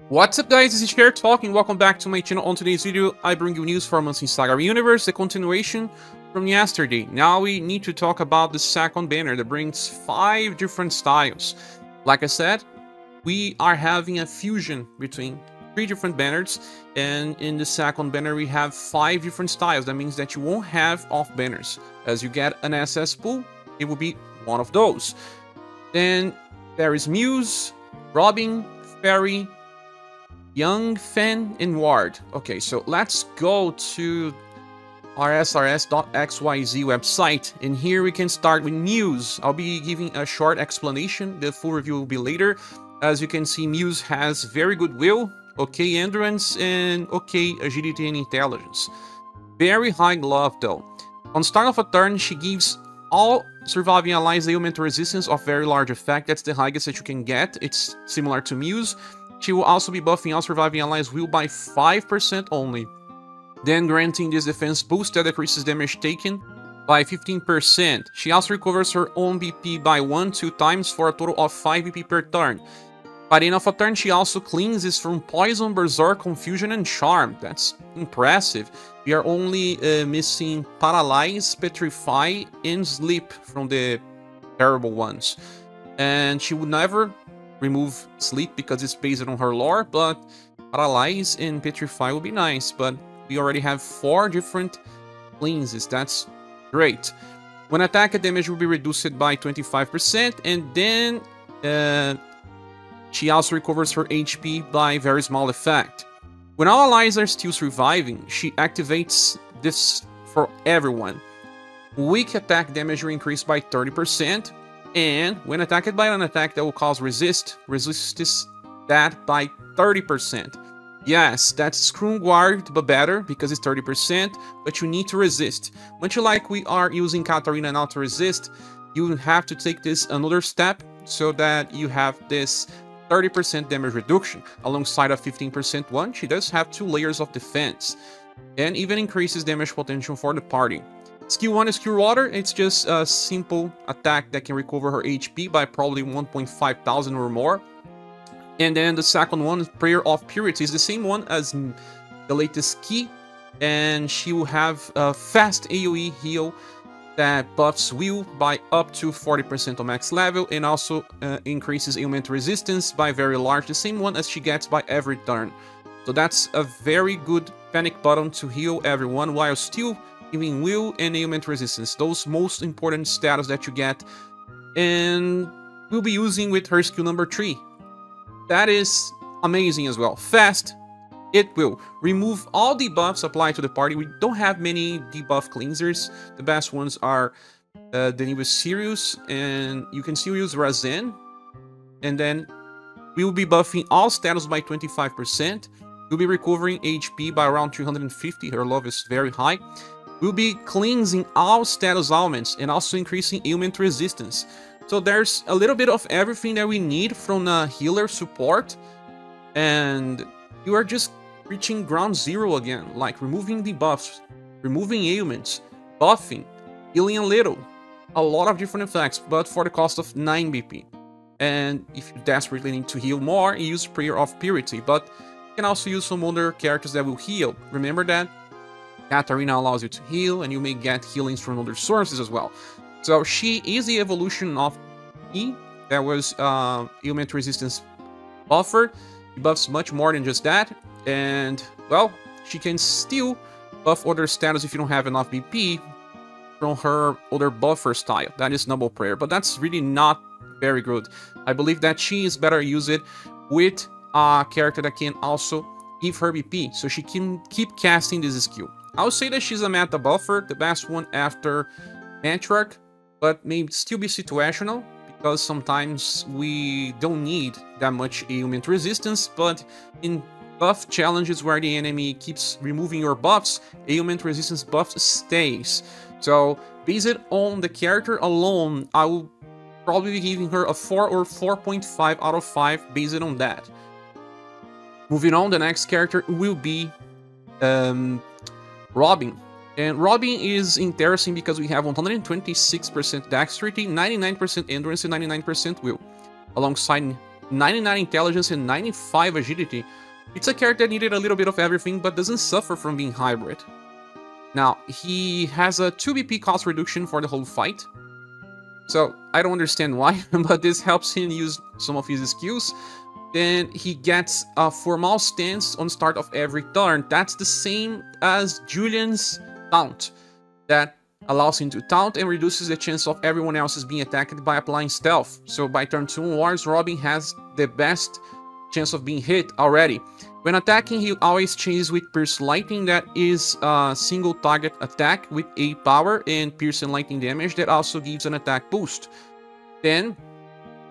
What's up guys, this is ScherBR talking. Welcome back to my channel. On today's video, I bring you news from us in SaGa Universe, a continuation from yesterday. Now we need to talk about the second banner that brings 5 different styles. Like I said, we are having a fusion between 3 different banners, and in the second banner we have 5 different styles. That means that you won't have off banners. As you get an SS pool, it will be one of those. Then there is Muse, Robin, Faerie, Young, Fang, and Ward. Okay, so let's go to our srs.xyz website, and here we can start with Muse. I'll be giving a short explanation. The full review will be later. As you can see, Muse has very good will, okay endurance, and okay agility and intelligence. Very high glove though. On start of a turn, she gives all surviving allies ailment resistance of very large effect. That's the highest that you can get. It's similar to Muse. She will also be buffing all surviving allies' will by 5% only, then granting this defense boost that decreases damage taken by 15%. She also recovers her own BP by 1-2 times for a total of 5 BP per turn. By the end of a turn, she also cleanses from Poison, Berserk, Confusion, and Charm. That's impressive. We are only missing Paralyze, Petrify, and Sleep from the terrible ones. And she would never remove Sleep because it's based on her lore, but Paralyze and Petrify will be nice. But we already have 4 different cleanses. That's great. When attack damage will be reduced by 25%, and then she also recovers her HP by very small effect. When all allies are still surviving, she activates this for everyone. Weak attack damage will increase by 30%, and when attacked by an attack that will cause resists that by 30%. Yes, that's Scrum Guard, but better because it's 30%, but you need to resist. Much like we are using Katarina now to resist, you have to take this another step so that you have this 30% damage reduction. Alongside a 15% one, she does have 2 layers of defense, and even increases damage potential for the party. Skill 1 is Cure Water. It's just a simple attack that can recover her HP by probably 1,500 or more. And then the second one, Prayer of Purity, is the same one as the latest key, and she will have a fast AOE heal that buffs will by up to 40% on max level, and also increases ailment resistance by very large, the same one as she gets by every turn. So that's a very good panic button to heal everyone while still giving will and ailment resistance, those most important status that you get, and we'll be using with her skill number 3. That is amazing as well. Fast. It will remove all debuffs applied to the party. We don't have many debuff cleansers. The best ones are the newest series, and you can still use Razen. And then we will be buffing all status by 25%. We'll be recovering HP by around 350. Her love is very high. We'll be cleansing all status ailments and also increasing ailment resistance. So there's a little bit of everything that we need from a healer support, and you are just reaching ground zero again, like removing debuffs, removing ailments, buffing, healing a lot of different effects, but for the cost of 9 BP. And if you desperately need to heal more, you use Prayer of Purity, but you can also use some other characters that will heal. Remember that Katarina allows you to heal, and you may get healings from other sources as well. So she is the evolution of E, that was ailment resistance buffer. She buffs much more than just that, and well, she can still buff other status if you don't have enough BP from her other buffer style. That is Noble Prayer, but that's really not very good. I believe that she is better used with a character that can also give her BP, so she can keep casting this skill. I would say that she's a meta buffer, the best one after Matriarch, but may still be situational, because sometimes we don't need that much ailment resistance, but in buff challenges where the enemy keeps removing your buffs, ailment resistance buff stays. So based on the character alone, I will probably be giving her a 4 or 4.5 out of 5 based on that. Moving on, the next character will be Robin. And Robin is interesting because we have 126% dexterity, 99% endurance, and 99% will. Alongside 99 intelligence and 95 agility. It's a character that needed a little bit of everything, but doesn't suffer from being hybrid. Now, he has a 2 BP cost reduction for the whole fight. So, I don't understand why, but this helps him use some of his skills. Then he gets a formal stance on start of every turn. That's the same as Julian's taunt. That allows him to taunt and reduces the chance of everyone else being attacked by applying stealth. So by turn 2 onwards, Robin has the best chance of being hit already. When attacking, he always changes with Pierce Lightning, that is a single target attack with 8 power, and Pierce and Lightning damage that also gives an attack boost. Then,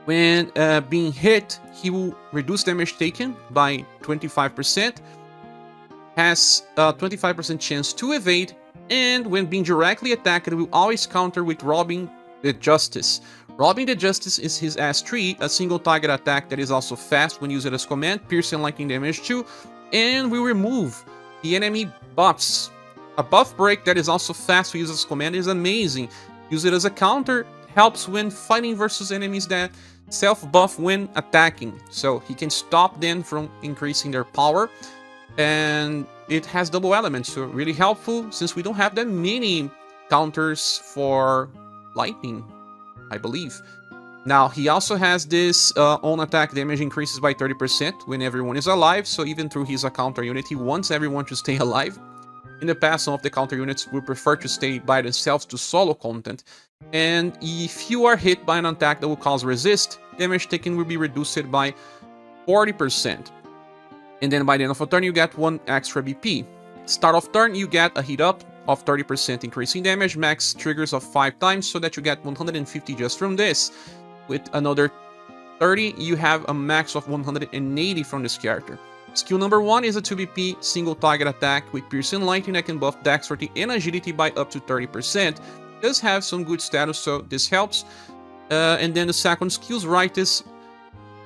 when being hit, he will reduce damage taken by 25%, has a 25% chance to evade, and when being directly attacked, will always counter with Robin the Justice. Robin the Justice is his S3, a single target attack that is also fast when used as command, Pierce and Lightning damage too, and will remove the enemy buffs. A buff break that is also fast when used as command is amazing. Use it as a counter, helps when fighting versus enemies that self-buff when attacking, so he can stop them from increasing their power. And it has double elements, so really helpful since we don't have that many counters for lightning, I believe. Now, he also has this own attack damage increases by 30% when everyone is alive, so even through his counter unit, he wants everyone to stay alive. In the past, some of the counter units would prefer to stay by themselves to solo content. And if you are hit by an attack that will cause resist, damage taken will be reduced by 40%. And then by the end of a turn, you get 1 extra BP. Start of turn, you get a heat up of 30% increasing damage, max triggers of 5 times, so that you get 150 just from this. With another 30, you have a max of 180 from this character. Skill number 1 is a 2 BP single target attack with Pierce and Lightning that can buff dexterity and agility by up to 30%. Does have some good status, so this helps. And then the second skill's right is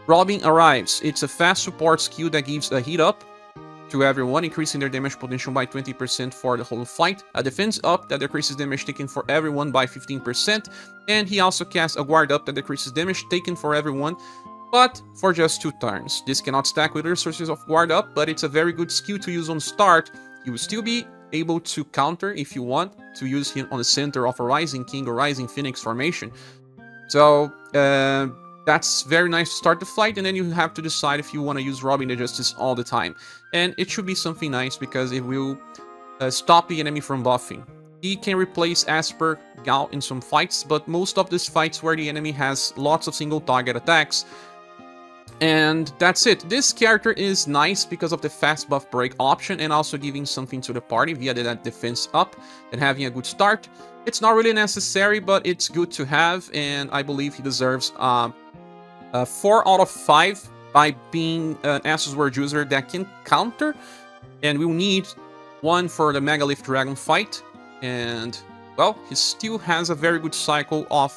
Robin Arrives. It's a fast support skill that gives a heat up to everyone, increasing their damage potential by 20% for the whole fight. A defense up that decreases damage taken for everyone by 15%. And he also casts a guard up that decreases damage taken for everyone, but for just 2 turns. This cannot stack with other sources of guard up, but it's a very good skill to use on start. You will still be able to counter if you want to use him on the center of a Rising King or Rising Phoenix formation. So, that's very nice to start the fight, and then you have to decide if you want to use Robin the Justice all the time. And it should be something nice, because it will stop the enemy from buffing. He can replace Asper, Gal in some fights, but most of these fights where the enemy has lots of single target attacks. And that's it. This character is nice because of the fast buff break option, and also giving something to the party via that defense up and having a good start. It's not really necessary, but it's good to have, and I believe he deserves 4 out of 5 by being an Asus Word user that can counter, and we'll need 1 for the Megalith Dragon fight, and, well, he still has a very good cycle of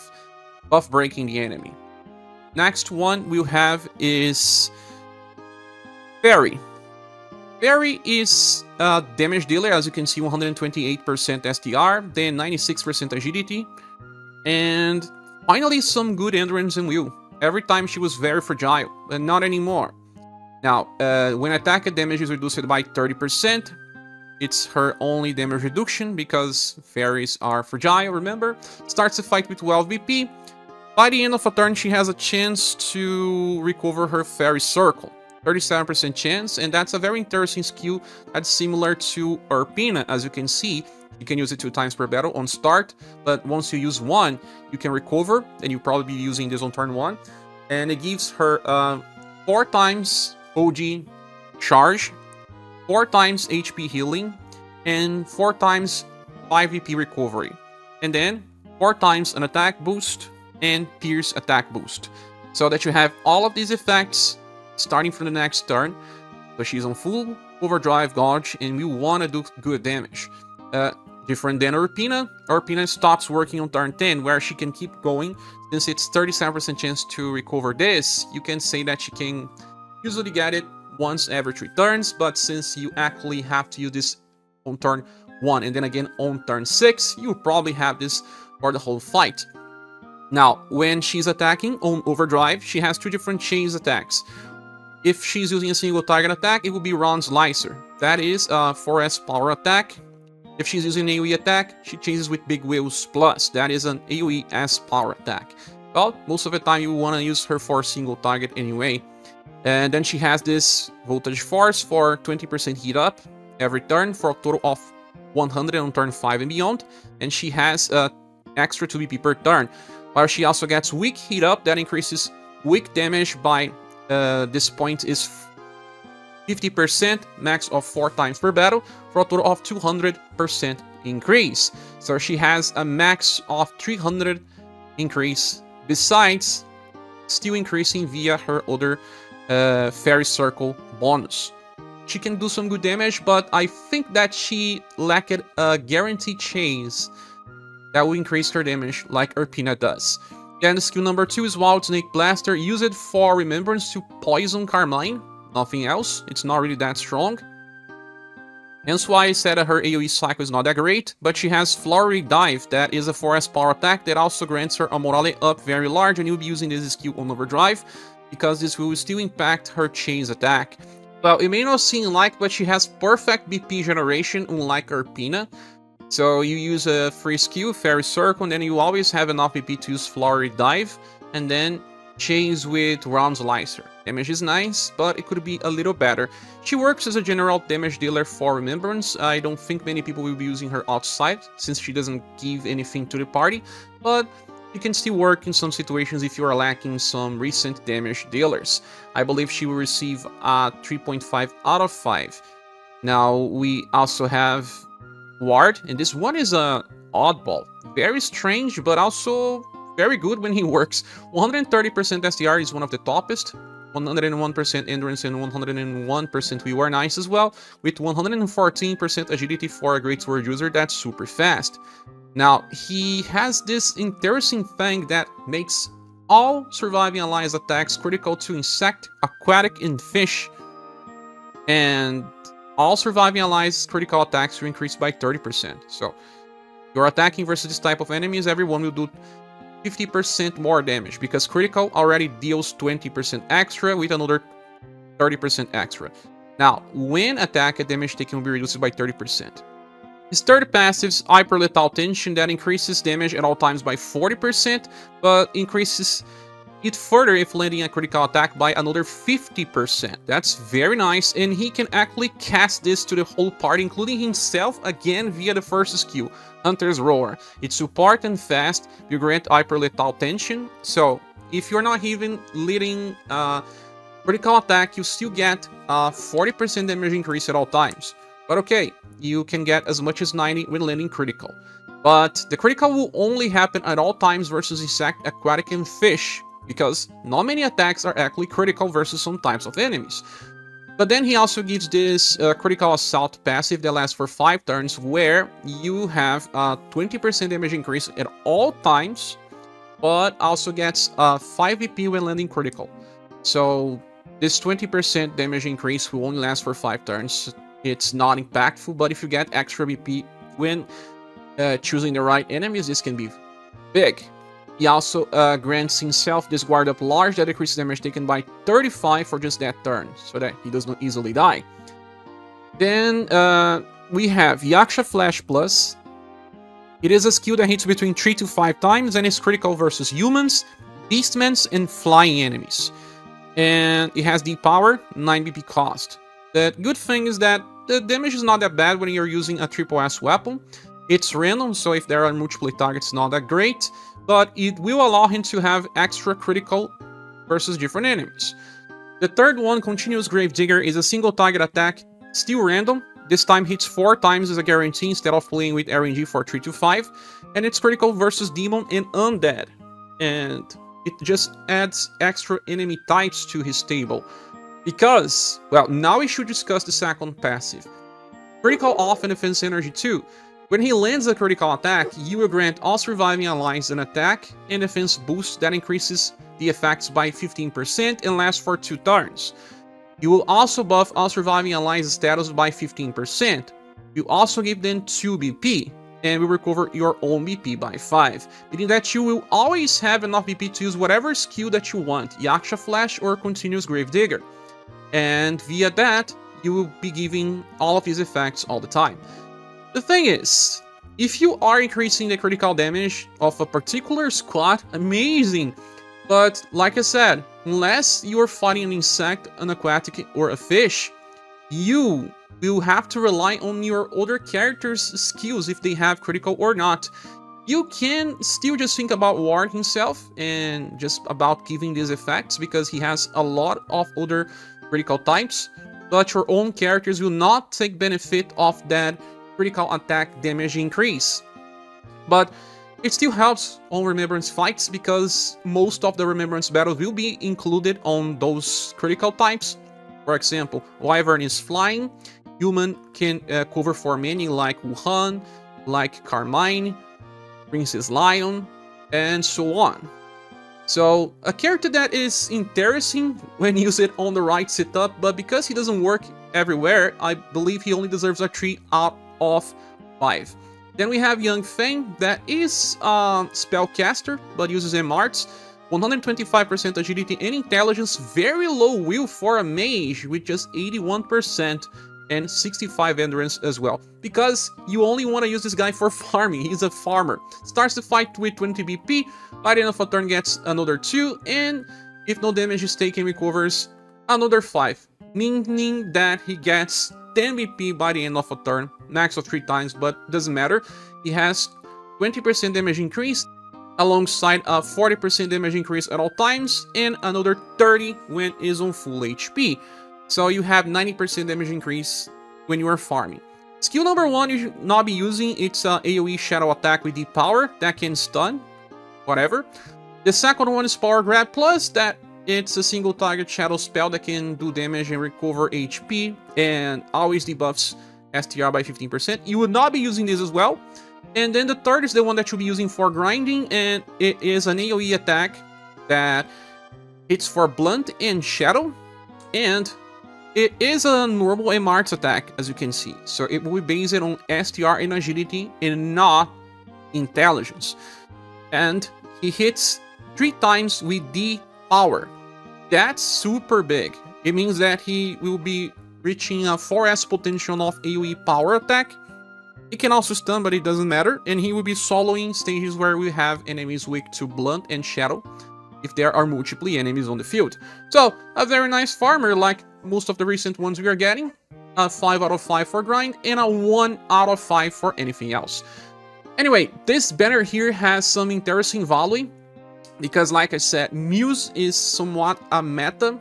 buff breaking the enemy. Next one we'll have is Faerie. Faerie is a damage dealer, as you can see, 128% STR, then 96% agility, and finally some good endurance and will. Every time she was very fragile, but not anymore. Now, when attack damage is reduced by 30%, it's her only damage reduction, because fairies are fragile, remember? Starts the fight with 12 BP. By the end of a turn, she has a chance to recover her Fairy Circle. 37% chance, and that's a very interesting skill that's similar to Urpina, as you can see. You can use it 2 times per battle on start, but once you use 1, you can recover, and you'll probably be using this on turn 1. And it gives her 4 times OG charge, 4 times HP healing, and 4 times 5 VP recovery. And then 4 times an attack boost and Pierce attack boost. So that you have all of these effects starting from the next turn. So she's on full overdrive gauge, and we want to do good damage. Different than Urpina. Urpina stops working on turn 10, where she can keep going. Since it's 37% chance to recover this, you can say that she can usually get it once every 3 turns, but since you actually have to use this on turn 1 and then again on turn 6, you probably have this for the whole fight. Now, when she's attacking on overdrive, she has two different chains attacks. If she's using a single target attack, it will be Round Slicer. That is a 4S power attack. If she's using an AOE attack, she chases with Big Wheels Plus. That is an AOE S power attack. Well, most of the time you want to use her for a single target anyway. And then she has this Voltage Force for 20% heat up every turn for a total of 100 on turn 5 and beyond. And she has extra 2 BP per turn. While she also gets Weak Heat Up, that increases weak damage by, this point is 50%, max of 4 times per battle, for a total of 200% increase. So she has a max of 300 increase, besides still increasing via her other Faerie Circle bonus. She can do some good damage, but I think that she lacked a guaranteed chase that will increase her damage like Erpina does. Then skill number 2 is Wild Snake Blaster. Use it for Remembrance to poison Carmine. Nothing else. It's not really that strong. Hence why I said that her AoE cycle is not that great, but she has Flurry Dive, that is a 4S power attack that also grants her a morale up very large, and you'll be using this skill on overdrive, because this will still impact her chase attack. Well, it may not seem like, but she has perfect BP generation, unlike Erpina. So you use a free skill, Faerie Circle, and then you always have enough BP to use Flurry Dive, and then chase with Round Slicer. Damage is nice, but it could be a little better. She works as a general damage dealer for Remembrance. I don't think many people will be using her outside, since she doesn't give anything to the party, but you can still work in some situations if you are lacking some recent damage dealers. I believe she will receive a 3.5 out of 5. Now, we also have Ward, and this one is a oddball. Very strange, but also very good when he works. 130% SDR is one of the toppest. 101% endurance and 101% we were nice as well, with 114% agility for a great sword user. That's super fast. Now, he has this interesting thing that makes all surviving allies attacks critical to insect, aquatic, and fish. And all surviving allies critical attacks will increase by 30%. So, you're attacking versus this type of enemies, everyone will do 50% more damage, because critical already deals 20% extra with another 30% extra. Now, when attacked, damage taken will be reduced by 30%. His third passive is Hyper Lethal Tension, that increases damage at all times by 40%, but increases it further if landing a critical attack by another 50%. That's very nice, and he can actually cast this to the whole party, including himself, again via the first skill, Hunter's Roar. It's support and fast, you grant Hyper Lethal Tension, so if you're not even leading critical attack, you still get 40% damage increase at all times. But okay, you can get as much as 90 when landing critical. But the critical will only happen at all times versus insect, aquatic, and fish, because not many attacks are actually critical versus some types of enemies. But then he also gives this critical assault passive that lasts for 5 turns, where you have a 20% damage increase at all times, but also gets 5 VP when landing critical. So this 20% damage increase will only last for 5 turns. It's not impactful, but if you get extra VP when choosing the right enemies, this can be big. He also grants himself this Guard Up Large that decreases damage taken by 35 for just that turn, so that he does not easily die. Then we have Yaksha Flash Plus. It is a skill that hits between 3 to 5 times and is critical versus humans, beastmen, and flying enemies. And it has deep power, 9 BP cost. The good thing is that the damage is not that bad when you're using a triple S weapon. It's random, so if there are multiple targets, it's not that great, but it will allow him to have extra critical versus different enemies. The third one, Continuous Gravedigger, is a single target attack, still random. This time hits 4 times as a guarantee instead of playing with RNG for 3 to 5, and it's critical versus demon and undead. And it just adds extra enemy types to his table. Because, well, now we should discuss the second passive. Critical off and defense energy 2. When he lands a critical attack, you will grant all surviving allies an attack and defense boost that increases the effects by 15% and lasts for 2 turns. You will also buff all surviving allies' status by 15%. You also give them 2 BP. and will recover your own BP by 5, meaning that you will always have enough BP to use whatever skill that you want, Yaksha Flash or Continuous Gravedigger. And via that, you will be giving all of these effects all the time. The thing is, if you are increasing the critical damage of a particular squad, amazing! But like I said, unless you're fighting an insect, an aquatic, or a fish, you will have to rely on your other characters' skills if they have critical or not. You can still just think about Ward himself and just about giving these effects because he has a lot of other critical types, but your own characters will not take benefit of that critical attack damage increase. But it still helps on Remembrance fights because most of the Remembrance battles will be included on those critical types. For example, Wyvern is flying, Human can cover for many like Wuhan, like Carmine, Princess Lion, and so on. So, a character that is interesting when used on the right setup, but because he doesn't work everywhere, I believe he only deserves a 3 out of 5. Then we have Young Fang, that is a spellcaster, but uses M-Arts, 125% agility and intelligence, very low will for a mage, with just 81%, and 65 endurance as well, because you only want to use this guy for farming. He's a farmer. Starts the fight with 20 BP, by the end of a turn gets another 2, and if no damage is taken, recovers another 5, meaning that he gets 10 BP by the end of a turn, max of 3 times, but doesn't matter. He has 20% damage increase, alongside a 40% damage increase at all times, and another 30 when is on full HP. So you have 90% damage increase when you are farming. Skill number 1 you should not be using, it's AOE Shadow Attack with Deep Power, that can stun, whatever. The second one is Power Grab Plus, that it's a single target shadow spell that can do damage and recover HP, and always debuffs STR by 15%. You would not be using this as well. And then the third is the one that you'll be using for grinding, and it is an AOE attack that it's for Blunt and Shadow, and it is a normal M-Arts attack, as you can see. So it will be based on STR and agility and not intelligence. And he hits 3 times with D power. That's super big. It means that he will be reaching a 4S potential of AOE power attack. It can also stun, but it doesn't matter. And he will be soloing stages where we have enemies weak to Blunt and Shadow, if there are multiple enemies on the field. So, a very nice farmer like most of the recent ones we are getting. A 5 out of 5 for grind, and a 1 out of 5 for anything else. Anyway, this banner here has some interesting value, because like I said, Muse is somewhat a meta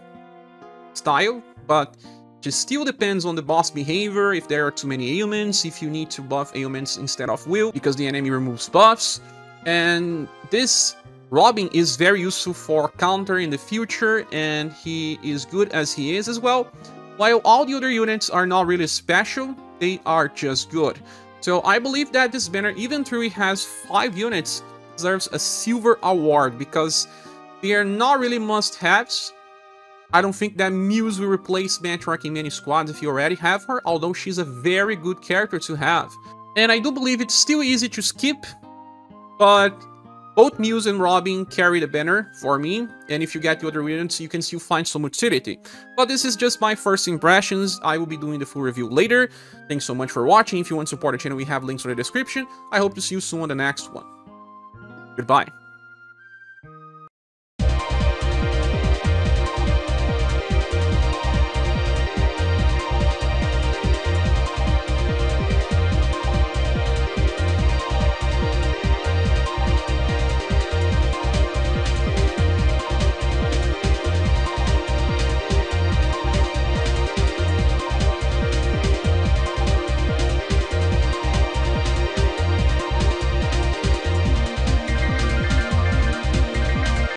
style, but it still depends on the boss behavior, if there are too many ailments, if you need to buff ailments instead of will, because the enemy removes buffs. And this Robin is very useful for counter in the future, and he is good as he is as well. While all the other units are not really special, they are just good. So I believe that this banner, even though it has 5 units, deserves a silver award, because they are not really must-haves. I don't think that Muse will replace Benchmark in many squads if you already have her, although she's a very good character to have. And I do believe it's still easy to skip, but both Muse and Robin carry the banner for me, and if you get the other units, you can still find some utility. But this is just my first impressions. I will be doing the full review later. Thanks so much for watching. If you want to support the channel, we have links in the description. I hope to see you soon on the next one. Goodbye.